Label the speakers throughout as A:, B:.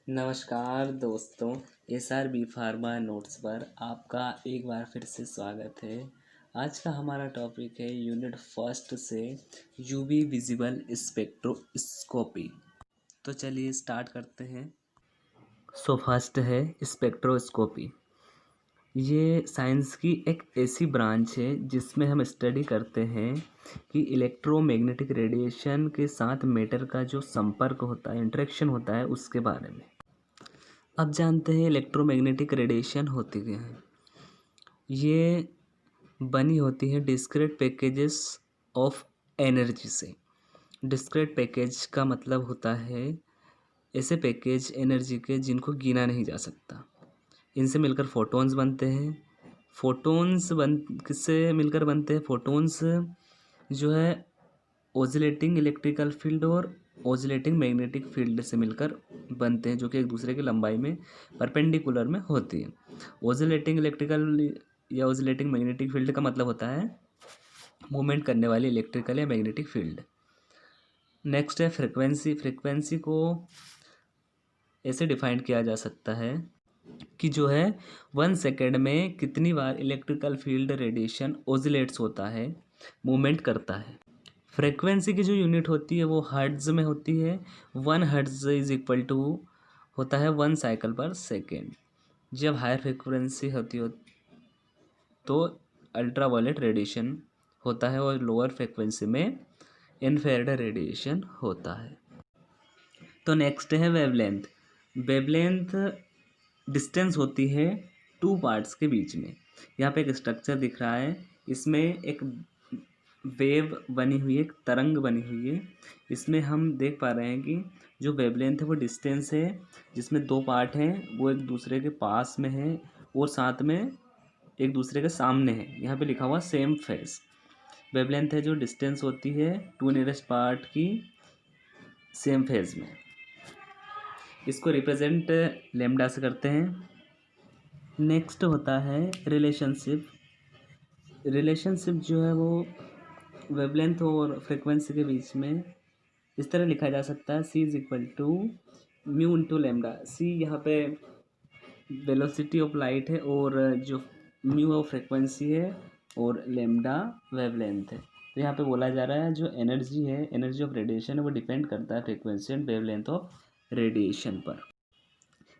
A: नमस्कार दोस्तों। SRB pharma notes पर आपका एक बार फिर से स्वागत है। आज का हमारा टॉपिक है यूनिट फर्स्ट से यूवी विजिबल स्पेक्ट्रोस्कोपी। तो चलिए स्टार्ट करते हैं। फर्स्ट है स्पेक्ट्रोस्कोपी। ये साइंस की एक ऐसी ब्रांच है जिसमें हम स्टडी करते हैं कि इलेक्ट्रोमैग्नेटिक रेडिएशन के साथ मैटर का जो संपर्क होता है, इंटरेक्शन होता है, उसके बारे में। अब जानते हैं इलेक्ट्रोमैग्नेटिक रेडिएशन होती क्या है। ये बनी होती है डिस्क्रीट पैकेजेस ऑफ एनर्जी से। डिस्क्रीट पैकेज का मतलब होता है ऐसे पैकेज एनर्जी के जिनको गिना नहीं जा सकता। इनसे मिलकर फोटॉन्स बनते हैं। किससे मिलकर बनते हैं? फोटॉन्स जो है ऑसिलेटिंग इलेक्ट्रिकल फील्ड और ऑसिलेटिंग मैग्नेटिक फील्ड से मिलकर बनते हैं, जो कि एक दूसरे की लंबाई में परपेंडिकुलर में होती है। ऑसिलेटिंग इलेक्ट्रिकल या ऑसिलेटिंग मैग्नेटिक फील्ड का मतलब होता है मूवमेंट करने वाली इलेक्ट्रिकल या मैग्नेटिक फील्ड। नेक्स्ट है फ्रिक्वेंसी। फ्रिक्वेंसी को ऐसे डिफाइन किया जा सकता है कि जो है 1 सेकेंड में कितनी बार इलेक्ट्रिकल फील्ड रेडिएशन ऑसिलेट्स होता है, मूवमेंट करता है। फ्रीक्वेंसी की जो यूनिट होती है वो हर्ट्ज में होती है। 1 हर्ट्ज इज इक्वल टू होता है 1 साइकिल पर सेकेंड। जब हायर फ्रीक्वेंसी होती हो तो अल्ट्रावायलेट रेडिएशन होता है और लोअर फ्रीक्वेंसी में इन्फ्रारेड रेडिएशन होता है। तो नेक्स्ट है वेवलेंथ। वेवलेंथ डिस्टेंस होती है 2 पार्ट्स के बीच में। यहाँ पे एक स्ट्रक्चर दिख रहा है, इसमें एक वेव बनी हुई है, एक तरंग बनी हुई है। इसमें हम देख पा रहे हैं कि जो वेवलेंथ है वो डिस्टेंस है जिसमें 2 पार्ट हैं, वो एक दूसरे के पास में है और साथ में एक दूसरे के सामने है। यहाँ पे लिखा हुआ सेम फेज। वेवलेंथ है जो डिस्टेंस होती है 2 नियरेस्ट पार्ट की सेम फेज में। इसको रिप्रेजेंट लैम्डा से करते हैं। नेक्स्ट होता है रिलेशनशिप। रिलेशनशिप जो है वो वेवलेंथ और फ्रिक्वेंसी के बीच में इस तरह लिखा जा सकता है, C is equal to mu into lambda. C यहाँ पे वेलोसिटी ऑफ लाइट है और जो म्यू ऑफ फ्रिक्वेंसी है और लैम्डा वेवलेंथ है। तो यहाँ पे बोला जा रहा है जो एनर्जी है, एनर्जी ऑफ रेडिएशन है, वो डिपेंड करता है frequency and wavelength of radiation पर।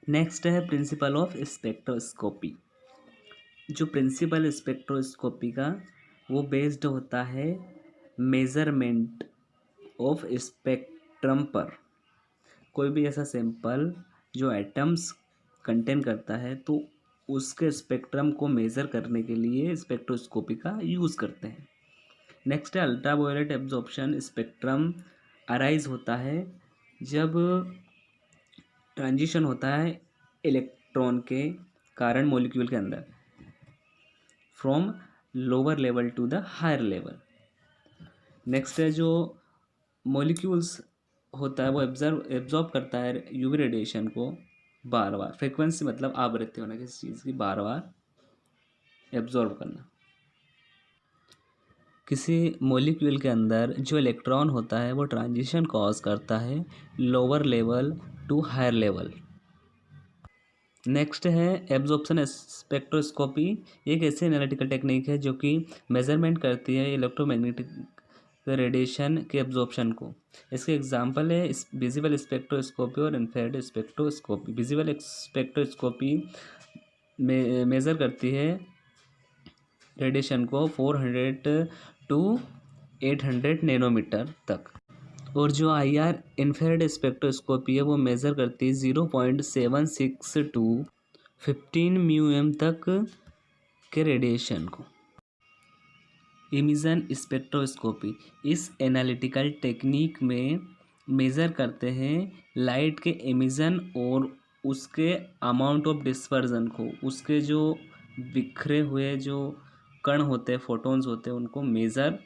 A: नेक्स्ट है प्रिंसिपल ऑफ स्पेक्ट्रोस्कोपी। जो प्रिंसिपल स्पेक्ट्रोस्कोपी का वो बेस्ड होता है मेज़रमेंट ऑफ स्पेक्ट्रम पर। कोई भी ऐसा सैंपल जो एटम्स कंटेन करता है तो उसके स्पेक्ट्रम को मेज़र करने के लिए स्पेक्ट्रोस्कोपी का यूज़ करते हैं। नेक्स्ट है अल्ट्रावायलेट एब्जॉर्प्शन। स्पेक्ट्रम अराइज होता है जब ट्रांजिशन होता है इलेक्ट्रॉन के कारण मॉलिक्यूल के अंदर from lower level to the higher level. Next है जो मॉलिक्यूल्स होता है वो एब्जॉर्ब करता है यूवी रेडिएशन को बार बार। फ्रिक्वेंसी मतलब आवृत्ति होना किसी चीज़ की, बार बार एब्जॉर्ब करना। किसी मॉलिक्यूल के अंदर जो इलेक्ट्रॉन होता है वो ट्रांजिशन कॉज करता है lower level to higher level. Next है एब्जॉर्प्शन स्पेक्ट्रोस्कोपी। एक ऐसी एनालिटिकल टेक्निक है जो कि मेजरमेंट करती है इलेक्ट्रोमैग्नेटिक रेडिएशन के एब्जॉर्प्शन को। इसके एग्जांपल है विजिबल स्पेक्ट्रोस्कोपी और इन्फ्रारेड स्पेक्ट्रोस्कोपी। विजिबल स्पेक्ट्रोस्कोपी में मेज़र करती है रेडिएशन को 400 टू 800 नैनोमीटर तक, और जो IR इन्फ्रारेड स्पेक्ट्रोस्कोपी है वो मेज़र करती है 0.76 टू 15 म्यूएम तक के रेडिएशन को। Emission spectroscopy. इस एनालिटिकल टेक्निक में मेज़र करते हैं लाइट के एमिशन और उसके अमाउंट ऑफ डिस्पर्जन को। उसके जो बिखरे हुए जो कण होते हैं, फोटॉन्स होते हैं, उनको मेज़र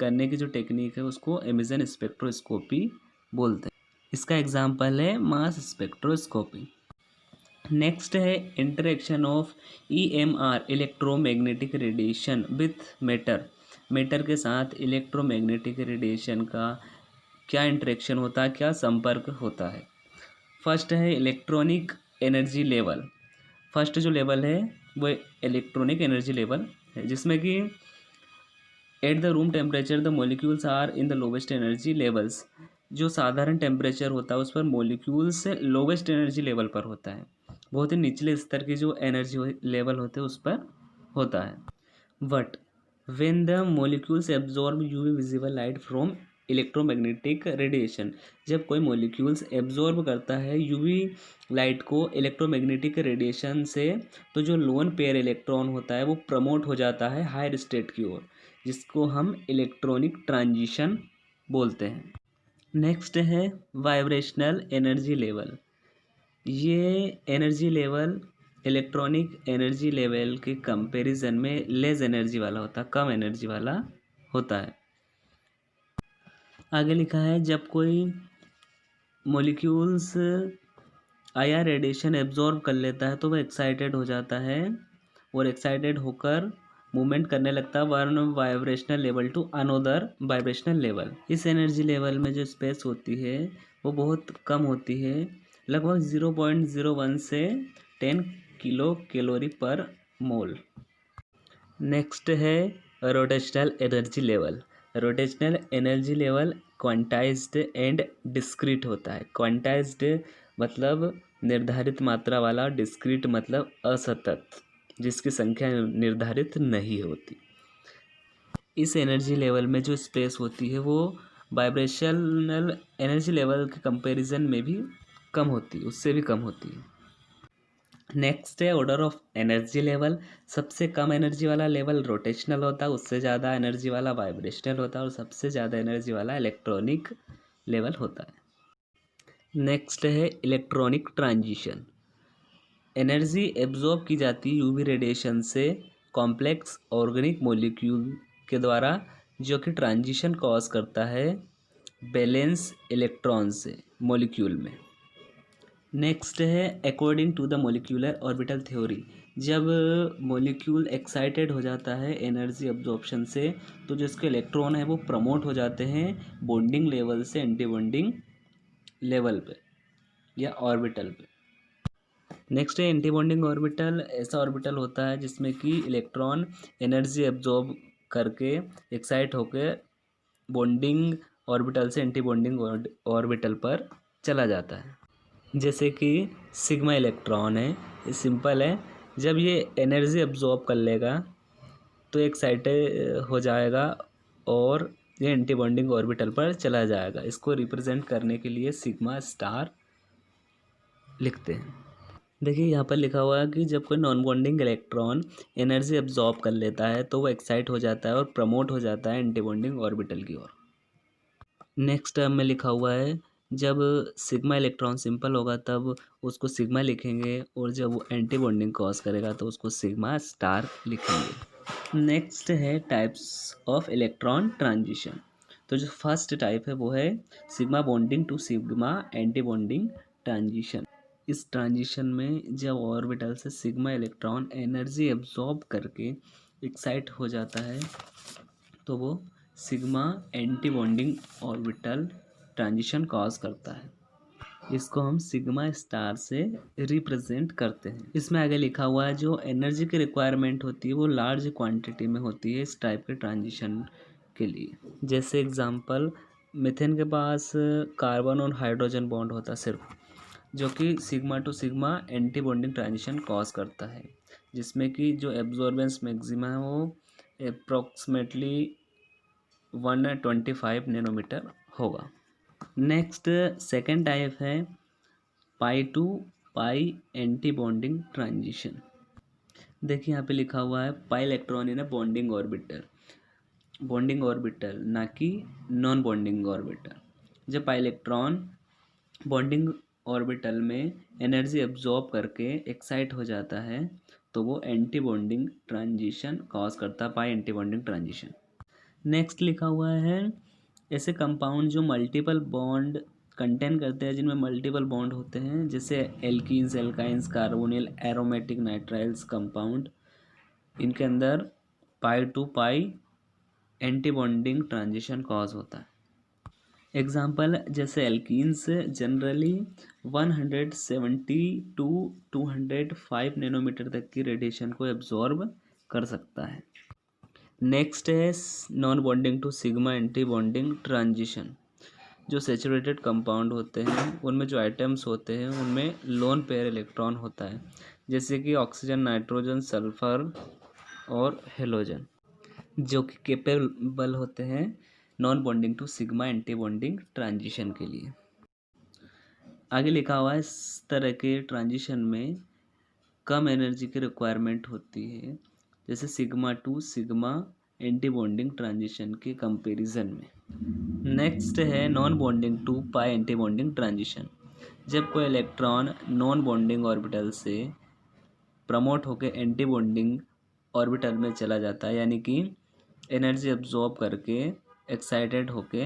A: करने की जो टेक्निक है उसको एमिशन स्पेक्ट्रोस्कोपी बोलते हैं। इसका एग्जांपल है मास स्पेक्ट्रोस्कोपी। नेक्स्ट है interaction of EMR electromagnetic radiation with matter. Matter के साथ इलेक्ट्रोमैग्नेटिक रेडिएशन का क्या इंटरेक्शन होता है, क्या संपर्क होता है। फर्स्ट है इलेक्ट्रॉनिक एनर्जी लेवल। फर्स्ट जो लेवल है वो इलेक्ट्रॉनिक एनर्जी लेवल है, जिसमें कि at the room temperature the molecules are in the lowest energy levels. जो साधारण टेम्परेचर होता है उस पर मॉलिक्यूल्स लोवेस्ट एनर्जी लेवल पर होता है, बहुत ही निचले स्तर की जो एनर्जी लेवल होते हैं उस पर होता है। But when the molecules absorb UV visible light from electromagnetic radiation, जब कोई मॉलिक्यूल्स एब्जॉर्ब करता है यूवी लाइट को इलेक्ट्रोमैग्नेटिक रेडिएशन से, तो जो लोन पेयर इलेक्ट्रॉन होता है वो प्रमोट हो जाता है हायर स्टेट की ओर, जिसको हम इलेक्ट्रॉनिक ट्रांजिशन बोलते हैं। नेक्स्ट है वाइब्रेशनल एनर्जी लेवल। ये energy level electronic energy level के कंपैरिजन में लेस एनर्जी वाला होता है, कम एनर्जी वाला होता है। आगे लिखा है जब कोई मॉलिक्यूल्स आईआर रेडिएशन एब्जॉर्ब कर लेता है तो वह एक्साइटेड हो जाता है और एक्साइटेड होकर मूवमेंट करने लगता है one vibrational level to another vibrational level. इस एनर्जी लेवल में जो स्पेस होती है वो बहुत कम होती है, लगभग 0.01 से 10 किलो कैलोरी पर मोल। नेक्स्ट है rotational energy level. Rotational energy level quantized and discrete होता है। क्वांटाइज्ड मतलब निर्धारित मात्रा वाला, डिस्क्रीट मतलब असतत, जिसकी संख्या निर्धारित नहीं होती। इस एनर्जी लेवल में जो स्पेस होती है वो वाइब्रेशनल एनर्जी लेवल के कंपैरिजन में भी कम होती है, उससे भी कम होती है। नेक्स्ट है ऑर्डर ऑफ एनर्जी लेवल। सबसे कम एनर्जी वाला लेवल रोटेशनल होता है, उससे ज़्यादा एनर्जी वाला वाइब्रेशनल होता है और सबसे ज़्यादा एनर्जी वाला इलेक्ट्रॉनिक लेवल होता है। नेक्स्ट है इलेक्ट्रॉनिक ट्रांजिशन। एनर्जी एब्जॉर्ब की जाती है यूवी रेडिएशन से कॉम्प्लेक्स ऑर्गेनिक मॉलिक्यूल के द्वारा, जो कि ट्रांजिशन कॉज करता है बैलेंस इलेक्ट्रॉन से मॉलिक्यूल में। नेक्स्ट है according to the molecular orbital theory. जब मॉलिक्यूल एक्साइटेड हो जाता है एनर्जी अब्जॉर्प्शन से, तो जो इसके इलेक्ट्रॉन है वो प्रमोट हो जाते हैं बॉन्डिंग लेवल से एंटी बॉन्डिंग लेवल पे या ऑर्बिटल पे। नेक्स्ट है एंटी बॉन्डिंग ऑर्बिटल। ऐसा ऑर्बिटल होता है जिसमें कि इलेक्ट्रॉन एनर्जी एब्जॉर्ब करके एक्साइट होकर बॉन्डिंग ऑर्बिटल से एंटी बॉन्डिंग ऑर्बिटल पर चला जाता है। जैसे कि सिग्मा इलेक्ट्रॉन है, ये सिंपल है, जब ये एनर्जी अब्जॉर्ब कर लेगा तो एक्साइटेड हो जाएगा और ये एंटी बॉन्डिंग ऑर्बिटल पर चला जाएगा। इसको रिप्रेजेंट करने के लिए सिग्मा स्टार लिखते हैं। देखिए यहाँ पर लिखा हुआ है कि जब कोई non bonding electron energy absorb कर लेता है तो वो एक्साइट हो जाता है और प्रमोट हो जाता है एंटी बॉन्डिंग ऑर्बिटल की ओर। नेक्स्ट टर्म में लिखा हुआ है जब सिग्मा इलेक्ट्रॉन सिंपल होगा तब उसको सिग्मा लिखेंगे और जब वो एंटी बॉन्डिंग कॉज करेगा तो उसको सिग्मा स्टार लिखेंगे। नेक्स्ट है टाइप्स ऑफ इलेक्ट्रॉन ट्रांजिशन। तो जो फर्स्ट टाइप है वो है sigma bonding to sigma anti bonding transition. इस ट्रांजिशन में जब ऑर्बिटल से सिग्मा इलेक्ट्रॉन एनर्जी एब्जॉर्ब करके एक्साइट हो जाता है तो वो sigma anti bonding orbital transition cause करता है। इसको हम सिग्मा स्टार से रिप्रेजेंट करते हैं। इसमें आगे लिखा हुआ है जो एनर्जी की रिक्वायरमेंट होती है वो लार्ज क्वांटिटी में होती है इस टाइप के ट्रांजिशन के लिए। जैसे एग्जांपल मीथेन के पास कार्बन और हाइड्रोजन बॉन्ड होता है सिर्फ, जो कि sigma to sigma anti bonding transition cause करता है, जिसमें कि जो एब्जॉर्बेंस मैक्सिमा है वो अप्रॉक्सीमेटली 125 नैनोमीटर होगा। नेक्स्ट सेकेंड टाइप है pi to pi anti bonding transition. देखिए यहाँ पे लिखा हुआ है pi electron in bonding orbital, bonding orbital ना कि नॉन बॉन्डिंग ऑर्बिटल। जब पाई इलेक्ट्रॉन बॉन्डिंग ऑर्बिटल में एनर्जी एब्जॉर्ब करके एक्साइट हो जाता है तो वो एंटी बॉन्डिंग ट्रांजिशन कॉज करता है, पाई एंटी बॉन्डिंग ट्रांजिशन। नेक्स्ट लिखा हुआ है ऐसे कंपाउंड जो मल्टीपल बॉन्ड कंटेन करते हैं, जिनमें मल्टीपल बॉन्ड होते हैं, जैसे alkenes, alkynes, carbonyl, aromatic, nitriles compound, इनके अंदर pi to pi anti bonding transition cause होता है। एग्जाम्पल जैसे एल्कीन्स जनरली 170 टू 205 नैनोमीटर तक की रेडिएशन को एब्जॉर्ब कर सकता है। नेक्स्ट है non bonding to sigma anti bonding transition. जो सैचुरेटेड कंपाउंड होते हैं उनमें जो आइटम्स होते हैं उनमें लोन पेयर इलेक्ट्रॉन होता है, जैसे कि ऑक्सीजन, नाइट्रोजन, सल्फर और हेलोजन, जो कि केपेबल होते हैं non bonding to sigma anti bonding transition के लिए। आगे लिखा हुआ है इस तरह के ट्रांजिशन में कम एनर्जी की रिक्वायरमेंट होती है, जैसे sigma to sigma anti bonding transition के कंपैरिजन में। नेक्स्ट है non bonding to pi anti bonding transition. जब कोई इलेक्ट्रॉन नॉन बॉन्डिंग ऑर्बिटल से प्रमोट होकर एंटी बॉन्डिंग ऑर्बिटल में चला जाता है, यानी कि एनर्जी एब्जॉर्ब करके एक्साइटेड होके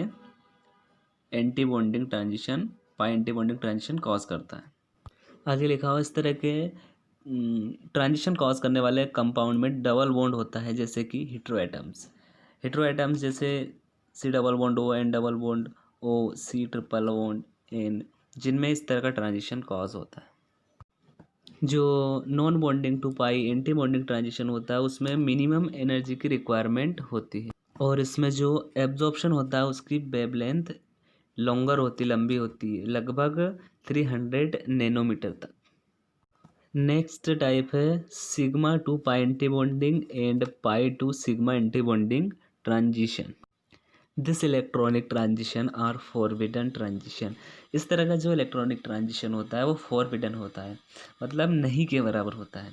A: anti bonding transition, pi anti bonding transition cause करता है। आगे लिखा हुआ इस तरह के ट्रांजिशन कॉज करने वाले कंपाउंड में डबल बॉन्ड होता है, जैसे कि हेटेरोएटम्स। हेटेरोएटम्स जैसे C double bond O, N double bond O, C triple bond N, जिनमें इस तरह का ट्रांजिशन कॉज होता है। जो non bonding to pi anti bonding transition होता है उसमें मिनिमम एनर्जी की रिक्वायरमेंट होती है, और इसमें जो एब्जॉर्प्शन होता है उसकी वेवलेंथ लॉन्गर होती, लंबी होती है, लगभग 300 नैनोमीटर तक। नेक्स्ट टाइप है sigma to pi anti bonding and pi to sigma anti bonding transition. This electronic transition are forbidden transition. इस तरह का जो इलेक्ट्रॉनिक ट्रांजिशन होता है वो फॉरबिडन होता है, मतलब नहीं के बराबर होता है।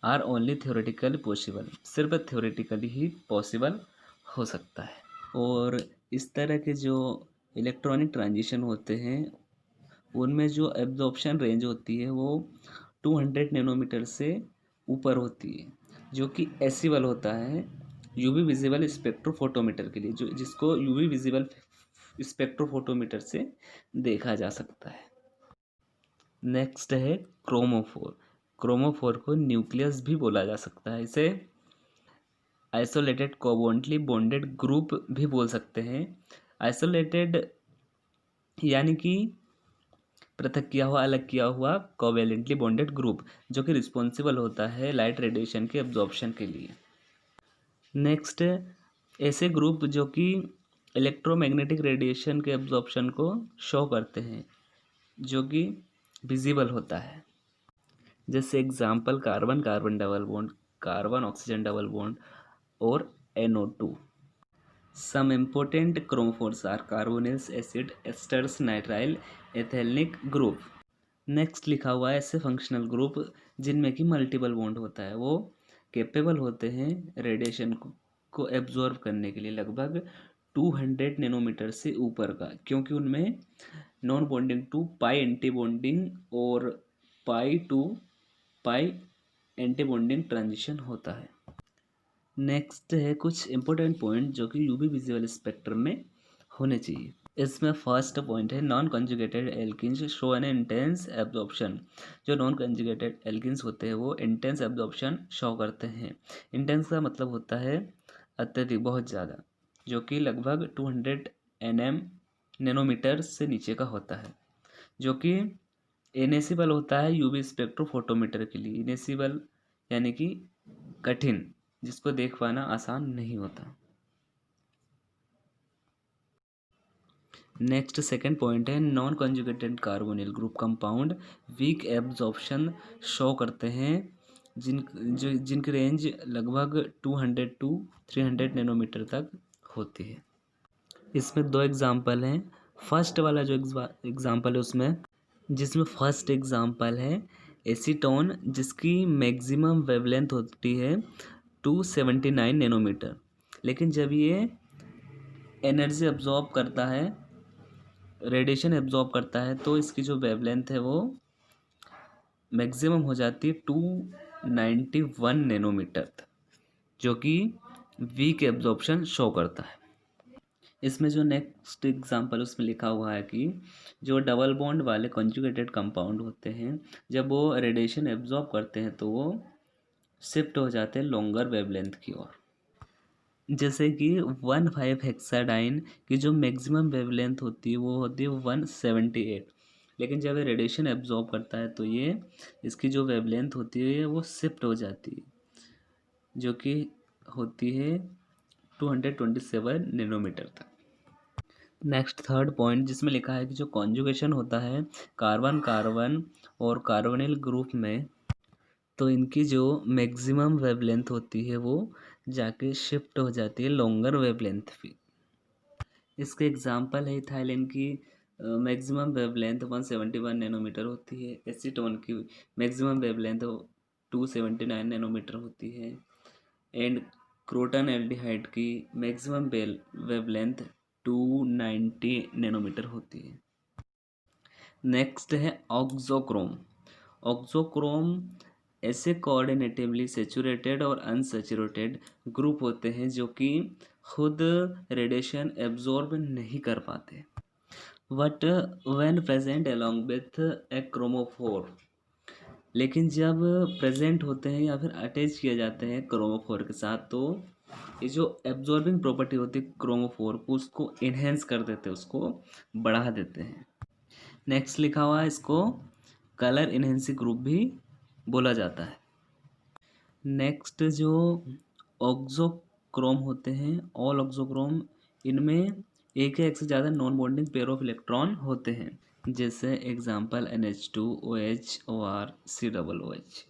A: आर ओनली थ्योरेटिकली पॉसिबल, सिर्फ थ्योरेटिकली ही पॉसिबल हो सकता है। और इस तरह के जो इलेक्ट्रॉनिक ट्रांजिशन होते हैं उनमें जो एब्जॉर्प्शन रेंज होती है वो 200 नैनोमीटर से ऊपर होती है, जो कि एसिबल होता है यूवी विजिबल स्पेक्ट्रोफोटोमीटर के लिए, जो जिसको यूवी विजिबल स्पेक्ट्रोफोटोमीटर से देखा जा सकता है। नेक्स्ट है क्रोमोफोर। क्रोमोफोर को न्यूक्लियस भी बोला जा सकता है, इसे आइसोलेटेड कोवलेंटली बॉन्डेड ग्रुप भी बोल सकते हैं। आइसोलेटेड यानी कि पृथक किया हुआ, अलग किया हुआ, कोवेलेंटली बॉन्डेड ग्रुप जो कि रिस्पॉन्सिबल होता है लाइट रेडिएशन के एब्जॉर्प्शन के लिए। नेक्स्ट ऐसे ग्रुप जो कि इलेक्ट्रोमैग्नेटिक रेडिएशन के एब्जॉर्प्शन को शो करते हैं, जो कि विजिबल होता है, जैसे example carbon carbon double bond, carbon oxygen double bond और NO2। Some important chromophores are carbonyls acid, esters, nitrile, ethenic group. Next लिखा हुआ है ऐसे फंक्शनल ग्रुप जिनमें कि मल्टीपल बॉन्ड होता है, वो कैपेबल होते हैं रेडिएशन को एब्जॉर्ब करने के लिए लगभग 200 नैनोमीटर से ऊपर का, क्योंकि उनमें non bonding to pi anti bonding और pi to pi anti bonding transition होता है। नेक्स्ट है कुछ इंपॉर्टेंट पॉइंट जो कि यूवी विजुअल स्पेक्ट्रम में होने चाहिए। इसमें फर्स्ट पॉइंट है non conjugated alkenes show N intense absorption. जो नॉन कंजुगेटेड एल्किन्स होते हैं वो इंटेंस एब्जॉर्प्शन शो करते हैं। इंटेंस का मतलब होता है अत्यधिक, बहुत ज़्यादा, जो कि लगभग 200 नैनोमीटर से नीचे का होता है, जो कि इनेसिबल होता है यूवी स्पेक्ट्रोफोटोमीटर के लिए। इनेसिबल यानी कि कठिन, जिसको देख पाना आसान नहीं होता। नेक्स्ट सेकंड पॉइंट है non conjugated carbonyl group compound weak absorption show करते हैं, जिनकी रेंज लगभग 200 टू 300 नैनोमीटर तक होती है। इसमें दो एग्जाम्पल हैं। फर्स्ट वाला जो एग्जाम्पल है उसमें, जिसमें फर्स्ट एग्जाम्पल है एसीटोन, जिसकी मैक्सिमम वेवलेंथ होती है 279 नैनोमीटर, लेकिन जब ये एनर्जी एब्जॉर्ब करता है, रेडिएशन एब्जॉर्ब करता है, तो इसकी जो वेवलेंथ है वो मैक्सिमम हो जाती है 291 नैनोमीटर तक, जो कि वीक एब्जॉर्प्शन शो करता है। इसमें जो नेक्स्ट एग्जांपल उसमें लिखा हुआ है कि जो डबल बॉन्ड वाले कॉन्जुगेटेड कंपाउंड होते हैं, जब वो रेडिएशन एब्जॉर्ब करते हैं तो वो शिफ्ट हो जाते हैं लॉन्गर वेवलेंथ की ओर। जैसे कि 1,5 हेक्साडाइन की जो मैक्सिमम वेवलेंथ होती है वो होती है 178, लेकिन जब ये रेडिएशन एब्जॉर्ब करता है तो ये इसकी जो वेवलेंथ होती है वो शिफ्ट हो जाती है, जो कि होती है 227 नैनोमीटर तक। नेक्स्ट थर्ड पॉइंट जिसमें लिखा है कि जो कॉन्जुगेशन होता है कार्बन कार्बन और कार्बोनिल ग्रुप में, तो इनकी जो मैक्सिमम वेवलेंथ होती है वो जाके शिफ्ट हो जाती है लॉन्गर वेवलेंथ पे। इसके एग्जांपल है इथाइलिन की मैक्सिमम वेवलेंथ 171 नैनोमीटर होती है, एसीटोन की मैक्सिमम वेवलेंथ 279 नैनोमीटर होती है, एंड क्रोटन एल्डिहाइड की मैक्सिमम वेवलेंथ 290 नैनोमीटर होती है। नेक्स्ट है ऑक्सोक्रोम। ऑक्सोक्रोम ऐसे कोऑर्डिनेटिवली सेचुरेटेड और अनसेचुरेटेड ग्रुप होते हैं जो कि खुद रेडिएशन एब्जॉर्ब नहीं कर पाते, but when present along with A chromophore, लेकिन जब प्रेजेंट होते हैं या फिर अटैच किए जाते हैं क्रोमोफोर के साथ, तो ये जो एब्जॉर्बिंग प्रॉपर्टी होती है क्रोमोफोर को, उसको इन्हेंस कर देते हैं, उसको बढ़ा देते हैं। नेक्स्ट लिखा हुआ है, इसको कलर इन्हेंसिंग ग्रुप भी बोला जाता है। नेक्स्ट जो ऑक्सोक्रोम होते हैं, ऑल ऑक्सोक्रोम, इनमें एक या एक से ज़्यादा non bonding pair of electron होते हैं, जैसे example NH2 OH OR COOH।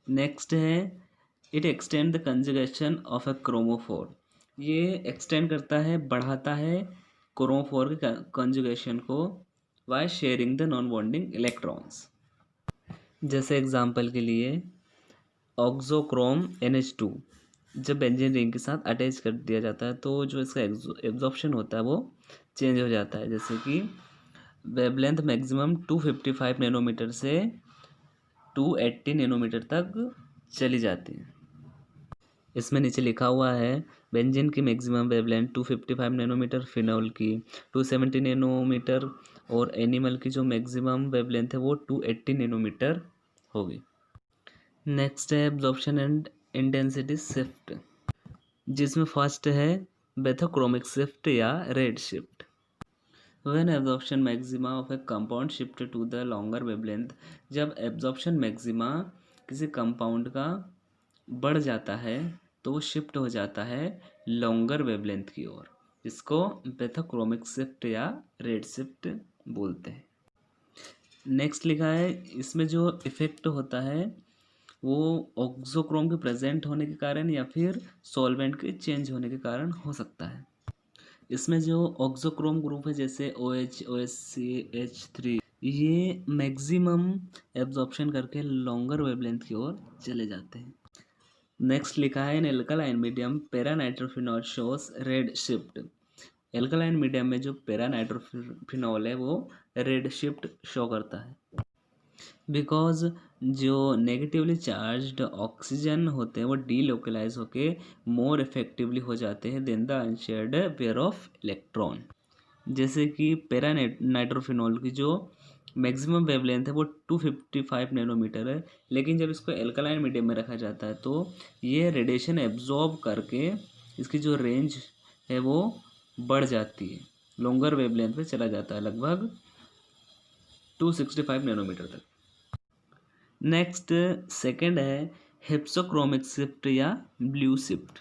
A: Next है it extend the conjugation of a chromophore. ये एक्सटेंड करता है, बढ़ाता है क्रोमोफोर के कंजुगेशन को by sharing the non bonding electrons. जैसे एग्जांपल के लिए ऑक्सोक्रोम NH2 जब बेंजीन रिंग के साथ अटैच कर दिया जाता है तो जो इसका एब्जॉर्प्शन होता है वो चेंज हो जाता है, जैसे कि वेवलेंथ मैक्सिमम 255 नैनोमीटर से 280 नैनोमीटर तक चली जाती है। इसमें नीचे लिखा हुआ है बेंजीन की मैक्सिमम वेवलेंथ 255 नैनोमीटर, फिनॉल की 270 नैनोमीटर और एनिमल की जो मैक्सिमम वेवलेंथ है वो 280 नैनोमीटर होगी। नेक्स्ट है एब्जॉर्प्शन एंड इंटेंसिटी शिफ्ट, जिसमें फर्स्ट है बेथोक्रोमिक शिफ्ट या red shift. When absorption maxima of a compound shift to the longer wavelength, जब एब्जॉर्प्शन मैक्सिमा किसी कंपाउंड का बढ़ जाता है तो वो शिफ्ट हो जाता है लॉन्गर वेवलेंथ की ओर, इसको बेथोक्रोमिक शिफ्ट या रेड शिफ्ट बोलते हैं। नेक्स्ट लिखा है, इसमें जो इफेक्ट होता है वो ऑक्सोक्रोम के प्रेजेंट होने के कारण या फिर सॉल्वेंट के चेंज होने के कारण हो सकता है। इसमें जो ऑक्सोक्रोम ग्रुप है जैसे OH OSCH3, ये मैक्सिमम एब्जॉर्प्शन करके लॉन्गर वेवलेंथ की ओर चले जाते हैं। नेक्स्ट लिखा है in alkaline medium para nitrophenol shows red shift. Alkaline medium में जो पैरा नाइट्रोफिनॉल है वो रेड शिफ्ट शो करता है, बिकॉज जो नेगेटिवली चार्ज्ड ऑक्सीजन होते हैं वो डीलोकलाइज होके मोर इफेक्टिवली हो जाते हैं then the unshared pair of electron. जैसे कि पैरा नाइट्रोफिनॉल की जो मैक्सिमम वेवलेंथ है वो 255 नैनोमीटर है, लेकिन जब इसको एल्कलाइन मीडियम में रखा जाता है तो ये रेडिएशन एब्जॉर्ब करके इसकी जो रेंज है वो बढ़ जाती है, लॉन्गर वेवलेंथ पे चला जाता है, लगभग 265 नैनोमीटर तक। नेक्स्ट सेकंड है हिप्सोक्रोमिक शिफ्ट या ब्लू शिफ्ट।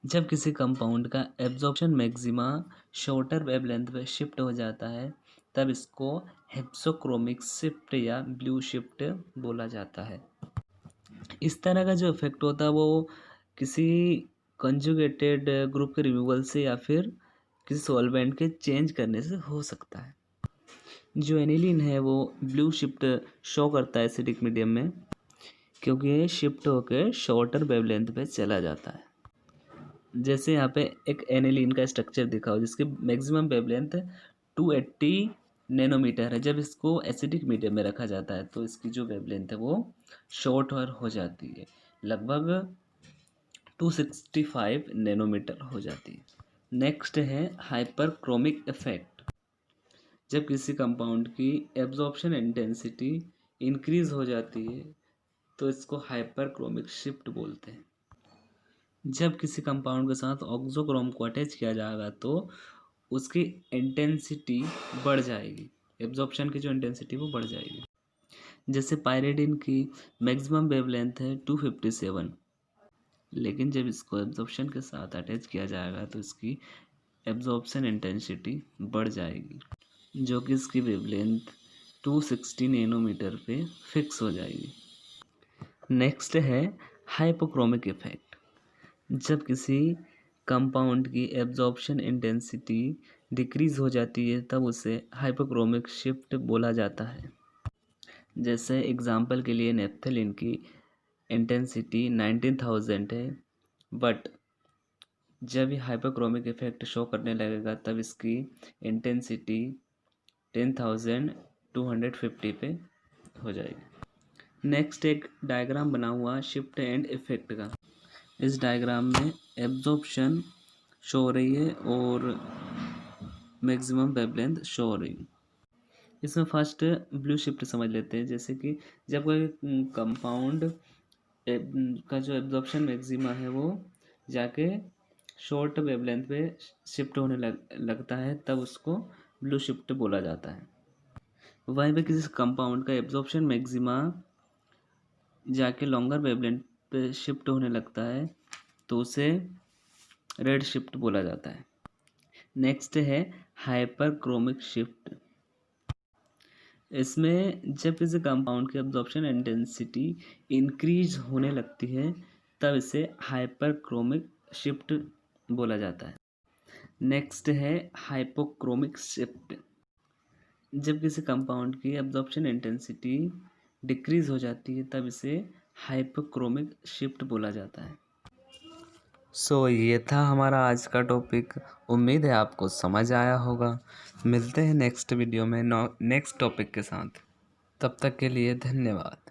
A: जब किसी कंपाउंड का एब्जॉर्प्शन मैक्सिमा शॉर्टर वेवलेंथ पे शिफ्ट हो जाता है तब इसको हिप्सोक्रोमिक शिफ्ट या ब्लू शिफ्ट बोला जाता है। इस तरह का जो इफेक्ट होता है वो किसी कंजुगेटेड ग्रुप के रिमूवल से या फिर किसी सॉल्वेंट के चेंज करने से हो सकता है। जो एनिलीन है वो ब्लू शिफ्ट शो करता है एसिडिक मीडियम में, क्योंकि ये शिफ्ट होकर शॉर्टर वेवलेंथ पे चला जाता है। जैसे यहाँ पे एक एनिलीन का स्ट्रक्चर दिखा हो जिसकी मैक्सिमम वेवलेंथ 280 नैनोमीटर है, जब इसको एसिडिक मीडियम में रखा जाता है तो इसकी जो वेवलेंथ है वो शॉर्टर हो जाती है, लगभग 265 नैनोमीटर हो जाती है। नेक्स्ट है हाइपरक्रोमिक इफेक्ट। जब किसी कंपाउंड की एब्जॉर्प्शन इंटेंसिटी इंक्रीज हो जाती है तो इसको हाइपरक्रोमिक शिफ्ट बोलते हैं। जब किसी कंपाउंड के साथ ऑक्सोक्रोम को अटैच किया जाएगा तो उसकी इंटेंसिटी बढ़ जाएगी, एब्जॉर्प्शन की जो इंटेंसिटी वो बढ़ जाएगी। जैसे पायरिडिन की मैक्सिमम वेवलेंथ है 257, लेकिन जब इसको एब्जॉर्प्शन के साथ अटैच किया जाएगा तो इसकी एब्जॉर्प्शन इंटेंसिटी बढ़ जाएगी, जो कि इसकी वेवलेंथ 260 नैनोमीटर पे फिक्स हो जाएगी। नेक्स्ट है हाइपोक्रोमिक इफेक्ट। जब किसी कंपाउंड की एब्जॉर्प्शन इंटेंसिटी डिक्रीज हो जाती है तब उसे हाइपोक्रोमिक शिफ्ट बोला जाता है। जैसे एग्जांपल के लिए नेप्थलीन की इंटेंसिटी 19,000 है, बट जब ये हाइपोक्रोमिक इफेक्ट शो करने लगेगा तब इसकी इंटेंसिटी 10,250 पे हो जाएगी। नेक्स्ट एक डायग्राम बना हुआ शिफ्ट एंड इफेक्ट का। इस डायग्राम में एब्जॉर्प्शन शो हो रही है और मैक्सिमम वेवलेंथ शो हो रही है। इसमें फर्स्ट ब्लू शिफ्ट समझ लेते हैं। जैसे कि जब कोई कंपाउंड का जो एब्जॉर्प्शन मैक्सिमा है वो जाके शॉर्ट वेवलेंथ पे शिफ्ट होने लगता है तब उसको ब्लू शिफ्ट बोला जाता है। वहीं पे किसी कंपाउंड का एब्जॉर्प्शन मैक्सिमा जाके लॉन्गर वेवलेंथ पे शिफ्ट होने लगता है तो उसे रेड शिफ्ट बोला जाता है। नेक्स्ट है हाइपरक्रोमिक शिफ्ट। इसमें जब किसी कंपाउंड की एब्जॉर्प्शन इंटेंसिटी इंक्रीज होने लगती है तब इसे हाइपरक्रोमिक शिफ्ट बोला जाता है। नेक्स्ट है हाइपोक्रोमिक शिफ्ट। जब किसी कंपाउंड की एब्जॉर्प्शन इंटेंसिटी डिक्रीज हो जाती है तब इसे हाइपोक्रोमिक शिफ्ट बोला जाता है। ये था हमारा आज का टॉपिक। उम्मीद है आपको समझ आया होगा। मिलते हैं नेक्स्ट वीडियो में नेक्स्ट टॉपिक के साथ। तब तक के लिए धन्यवाद।